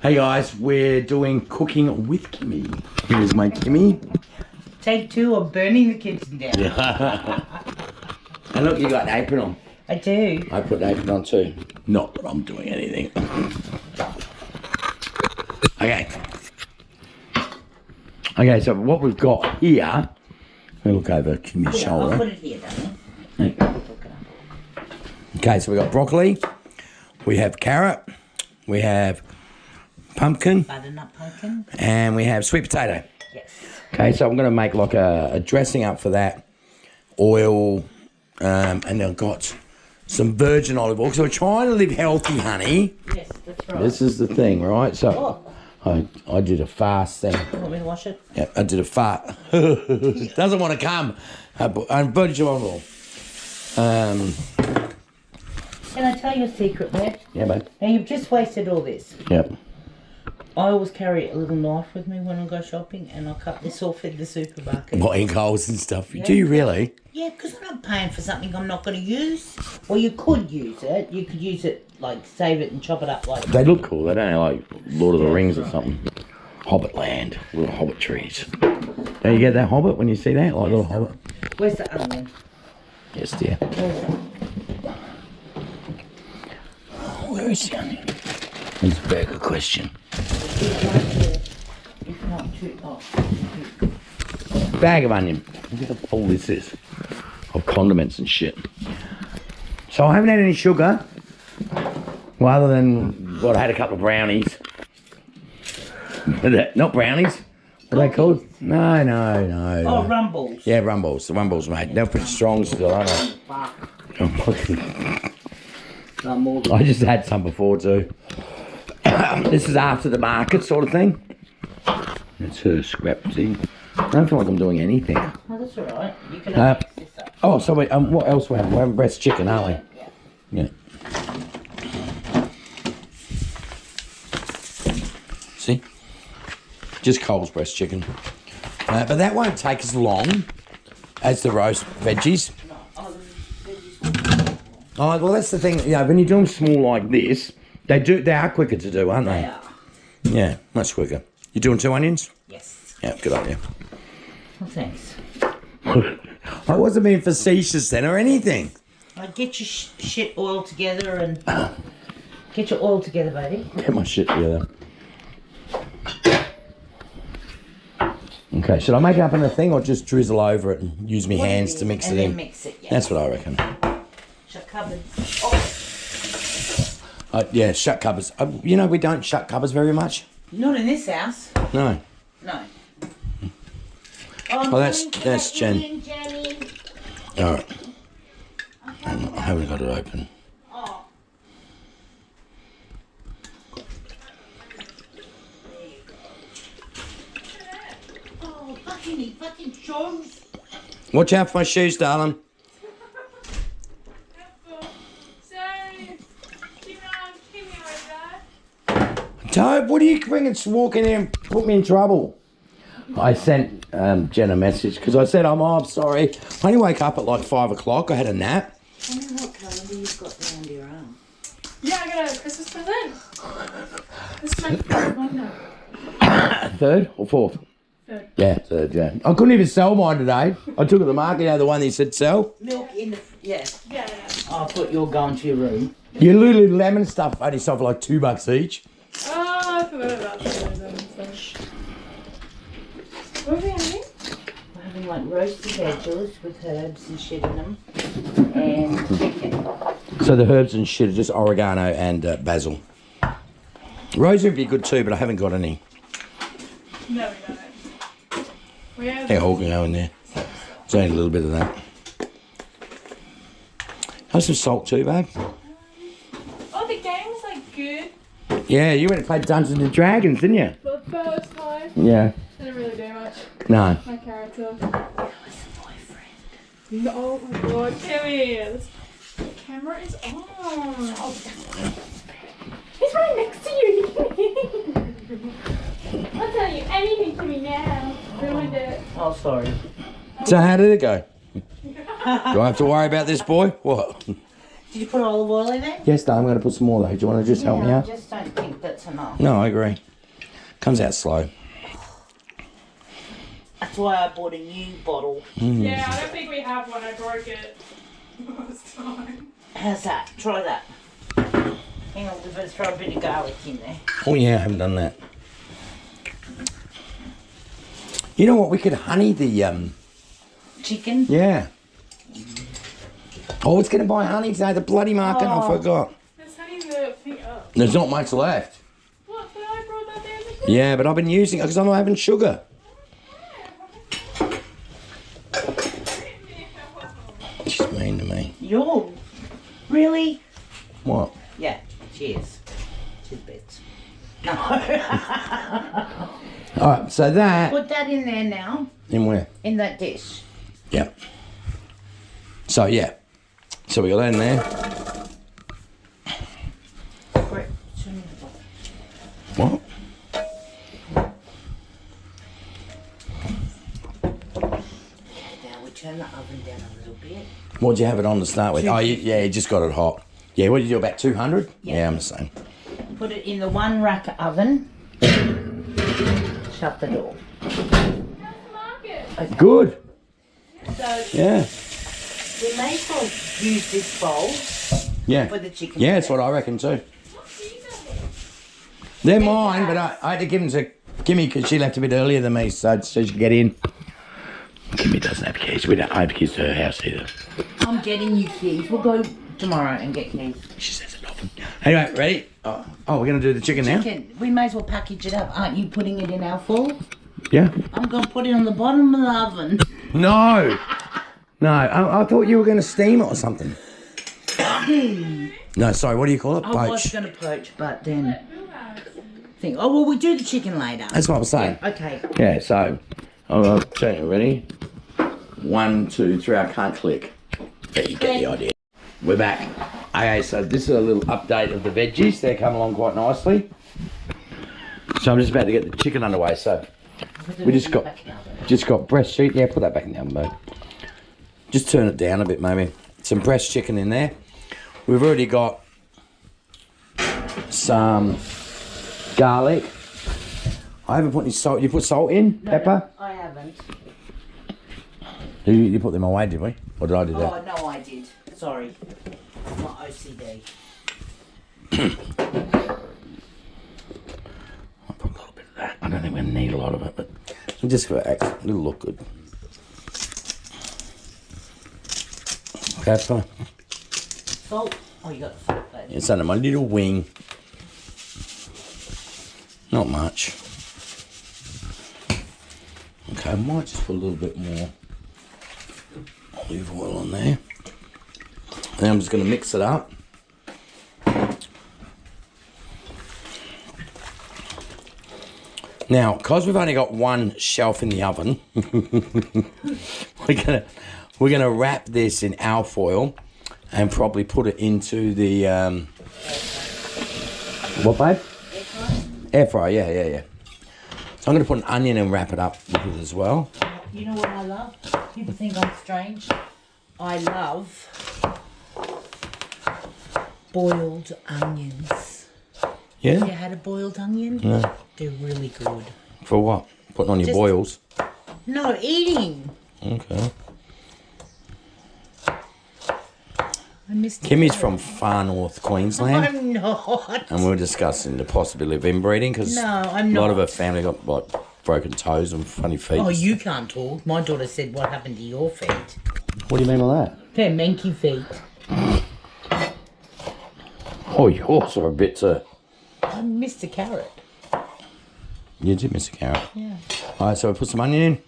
Hey guys, we're doing cooking with Kymmy. Here's my Kymmy. Take 2 of burning the kitchen down. And look, you got an apron on. I do. I put an apron on too. Not that I'm doing anything. Okay. Okay, so what we've got here, let me look over Kymmy's shoulder. I'll put it here, darling. Okay, so we've got broccoli, we have carrot, we have pumpkin, Butternut pumpkin. and we have sweet potato. Yes. Okay, so I'm going to make like a dressing up for that, oil, and I've got some virgin olive oil. So we're trying to live healthy, honey. Yes, that's right. This is the thing, right? So I did a fast thing. You want me to wash it? Yeah, I did a fast. Doesn't want to come. Virgin olive oil. Can I tell you a secret, Matt? Yeah, babe. Now, you've just wasted all this. Yep. I always carry a little knife with me when I go shopping, and I cut this off in the supermarket. What, in Coles and stuff? Yeah. Do you really? Yeah, because I'm not paying for something I'm not going to use. Well, you could use it. You could use it, like, save it and chop it up like... They look cool. They don't like Lord of the Rings or something. Hobbit land. Little hobbit trees. Don't you get that hobbit when you see that? Like little hobbit? Where's the onion? Yes, dear. Where's that? Where is the onion? That's a very good question. If not too... Oh. Bag of onion. Look at how full this is of condiments and shit. So I haven't had any sugar, well, other than what I had a couple of brownies. Not brownies. What are they called? No. Oh, rumbles. Yeah, rumbles. The rumbles, mate. They're pretty strong still, aren't they? I just had some before too. This is after the market sort of thing. It's her scrap thing. I don't feel like I'm doing anything. Oh, that's all right. You can mix this up. Oh, so wait, what else we have? We're having breast chicken, aren't we? Yeah. See? Just Coles breast chicken. But that won't take as long as the roast veggies. Oh, well, that's the thing. You know, when you do them small like this, they are quicker to do, aren't they? They are. Yeah, much quicker. You doing 2 onions? Yes. Yeah, good idea. Well, thanks. I wasn't being facetious then or anything. Get your shit oil together and... Get your oil together, baby. Get my shit together. Okay, should I make it up in a thing or just drizzle over it and use my hands to mix it in? And then mix it, yeah. That's what I reckon. Shut cupboards. Yeah, shut cupboards. You know, we don't shut cupboards very much. Not in this house. No. No. Oh, that's Jen. All right. I haven't got it open. Oh. Oh, fucking shoes. Watch out for my shoes, darling. Toad, what are you bringing? Walking in and put me in trouble. I sent Jen a message because I said, I'm sorry. I only wake up at like 5 o'clock. I had a nap. I wonder what calendar you've got there under your arm. Yeah, I got a Christmas present. This is my third one now. Third or fourth? Third. Yeah, third, yeah. I couldn't even sell mine today. I took it to the market, you know, the one that you said sell. Milk in the... Yeah. Yeah. Oh, I thought you were going to your room. Your Lululemon stuff only sold for like $2 each. Oh, I forgot about that. What are we having? We're having like roasted veggies with herbs and shit in them. And chicken. So the herbs and shit are just oregano and basil. Rosemary would be good too, but I haven't got any. No, we don't. We have... They all can go in there. There's only a little bit of that. Have some salt too, babe. Oh, the game was like good. Yeah, you went and played Dungeons and Dragons, didn't you? For the first time. Yeah. Didn't really do much. No. My character. That was the boyfriend. No, oh my god, Kymmy. The camera is on. He's right next to you. I'll tell you anything to me now. Ruined it. Oh, sorry. So how did it go? Do I have to worry about this boy? What? Did you put olive oil in it? Yes, darling, I'm going to put some more though. Do you want to just help me out? I just don't think that's enough. No, I agree. Comes out slow. That's why I bought a new bottle. Yeah, I don't think we have one. I broke it last time. How's that? Try that. Hang on, we better throw a bit of garlic in there. Oh yeah, I haven't done that. You know what? We could honey the Chicken? Yeah. I was going to buy honey today, the bloody market. I Oh. forgot. Let's honey the thing up. There's not much left. What? But I brought that there before. Yeah, but I've been using it because I'm not having sugar. She's mean to me. You're really? What? Yeah. Cheers. Tidbits. No. All right, so that... Put that in there now. In where? In that dish. Yep. So, yeah. So we got that in there. Great. What? Now we turn the oven down a little bit. What'd you have it on to start with? Oh, yeah, you just got it hot. Yeah, what did you do, about 200? Yeah, I'm the same. Put it in the 1 rack oven. Shut the door. How's the market? Good. So Yeah. we may as well use this bowl Yeah. for the chicken. Yeah, that's what I reckon too. What's these are? They're mine, but I had to give them to Kymmy because she left a bit earlier than me, so she could get in. Kymmy doesn't have keys. We don't have keys to her house either. I'm getting you keys. We'll go tomorrow and get keys. She says it often. Anyway, ready? Oh, we're going to do the chicken now? We may as well package it up. Aren't you putting it in our foil? Yeah. I'm going to put it on the bottom of the oven. No. No, I thought you were going to steam it or something. No, sorry, what do you call it? I was going to poach, but then think, oh, well, we do the chicken later. That's what I'm saying. Okay. Yeah, so I'll tell you, ready? 1, 2, 3, I can't click. But you get the idea. We're back. Okay, so this is a little update of the veggies. They're coming along quite nicely. So I'm just about to get the chicken underway. So we just got breast sheet. Yeah, put that back in the oven, babe. Just turn it down a bit, maybe. Some breast chicken in there. We've already got some garlic. I haven't put any salt. You put salt in? No, Pepper? No, I haven't. You put them away, did we? Or did I do that? Oh, no, I did. Sorry. My OCD. I'll put a little bit of that. I don't think we need a lot of it, but just for it'll look good. Okay, that's fine. Salt. Oh, you got the salt there. It's under my little wing. Not much. Okay, I might just put a little bit more olive oil on there. Then I'm just going to mix it up. Now, because we've only got one shelf in the oven, we're gonna wrap this in alfoil and probably put it into the what, babe? Air fryer, yeah. So I'm going to put an onion and wrap it up with it as well. You know what I love? People think I'm strange. I love boiled onions. Yeah? Have you had a boiled onion? No. They're really good. For what? Putting on your Just- boils? No, eating. Okay. I missed it. Kimmy's from far north Queensland, I'm not. and we were discussing the possibility of inbreeding because No, I'm a lot not. of her family got what, broken toes and funny feet. Oh, you can't talk. My daughter said, what happened to your feet? What do you mean by that? They're manky feet. Oh, yours are a bit I missed a carrot. You did miss a carrot. Yeah. All right, so we put some onion in.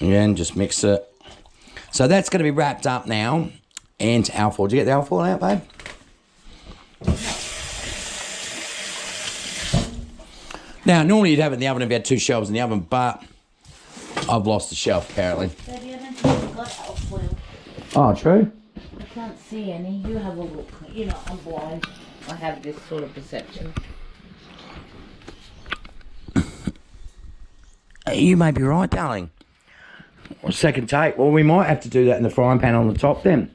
And just mix it. So that's going to be wrapped up now into alfoil. Did you get the alfoil out, babe? Now, normally you'd have it in the oven if you had 2 shelves in the oven, but I've lost the shelf apparently. Daddy, I don't think we've got alfoil. Oh, true. I can't see any. You have a look. You know, I'm blind. I have this sort of perception. You may be right, darling. Second take. Well, we might have to do that in the frying pan on the top then.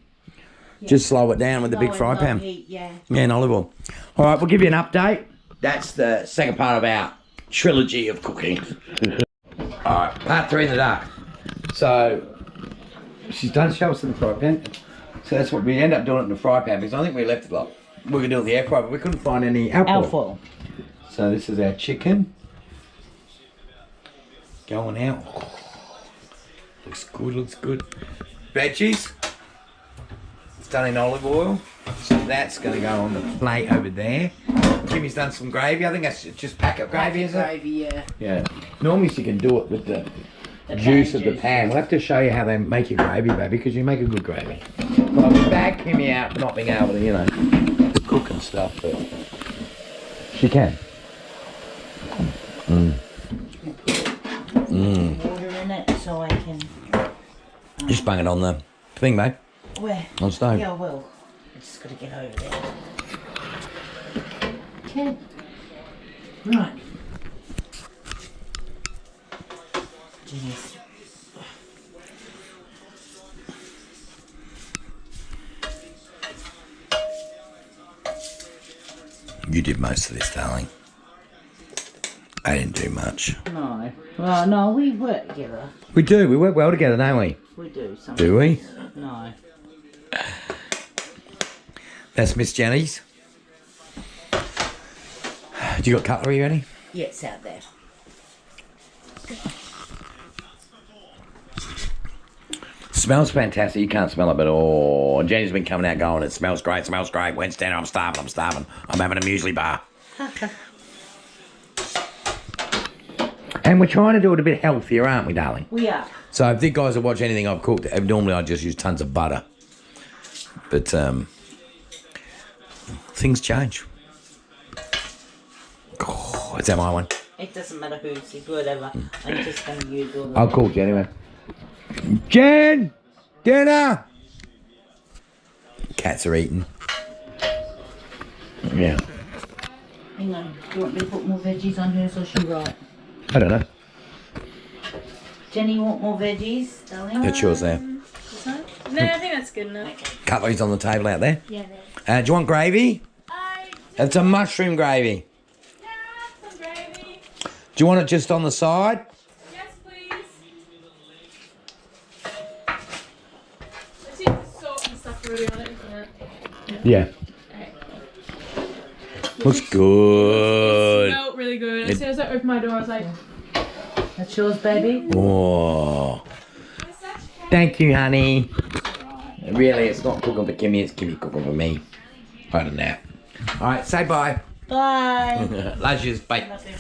Just slow it down with the big Low- fry low pan. heat, yeah. Yeah, and olive oil. All right, we'll give you an update. That's the second part of our trilogy of cooking. All right, part 3 in the dark. So, she's done show us in the fry pan. So that's what we end up doing it in the fry pan because I think we left it like we could do it in the air fryer, but we couldn't find any alcohol. Alfoil. So this is our chicken. Going out. Looks good, looks good. Veggies. It's done in olive oil. So that's going to go on the plate over there. Kimmy's done some gravy. I think that's just packet gravy, is it? Gravy, yeah. Yeah. Normally she can do it with the juice of the pan. We'll have to show you how they make your gravy, baby, because you make a good gravy. Well, we bag Kimmy out for not being able to, you know, cook and stuff, but she can. Water in it so I can. Just bang it on the thing, mate. Where? On stove. Yeah, I will. I just gotta get over there. Okay. Right. Jeez. You did most of this, darling. I didn't do much. No. Well, no, we work together. We do. We work well together, don't we? We do. Sometimes. Do we? No. That's Miss Jenny's. Do you got cutlery ready? Yeah, it's out there. Smells fantastic. You can't smell it, but oh, Jenny's been coming out going, it smells great, smells great. Wednesday, I'm starving, I'm starving. I'm having a muesli bar. And we're trying to do it a bit healthier, aren't we, darling? We are. So if you guys have watched anything I've cooked, normally I just use tons of butter. But things change. Oh, is that my one? It doesn't matter whose, it's whatever. I'm just gonna use all the. I'll call Jen anyway. Jen! Dinner! Cats are eating. Yeah. Hang on. Do you want me to put more veggies on hers or she right? I don't know. Jenny, you want more veggies, darling? That's yours there. This one? No, I think that's good enough. Cutlery's on the table out there. Yeah, there. Do you want gravy? It's a mushroom gravy. Yeah, some gravy. Do you want it just on the side? Yes, please. I see the salt and stuff already on it, isn't it? Yeah. Looks It good. smelled really good. As soon as I opened my door, I was like, That's yours, baby. Oh. Thank you, honey. Really, it's not cooking for Kimmy, it's Kimmy cooking for me. I don't know. Alright, say bye. Bye. Love yous, bye. Love you.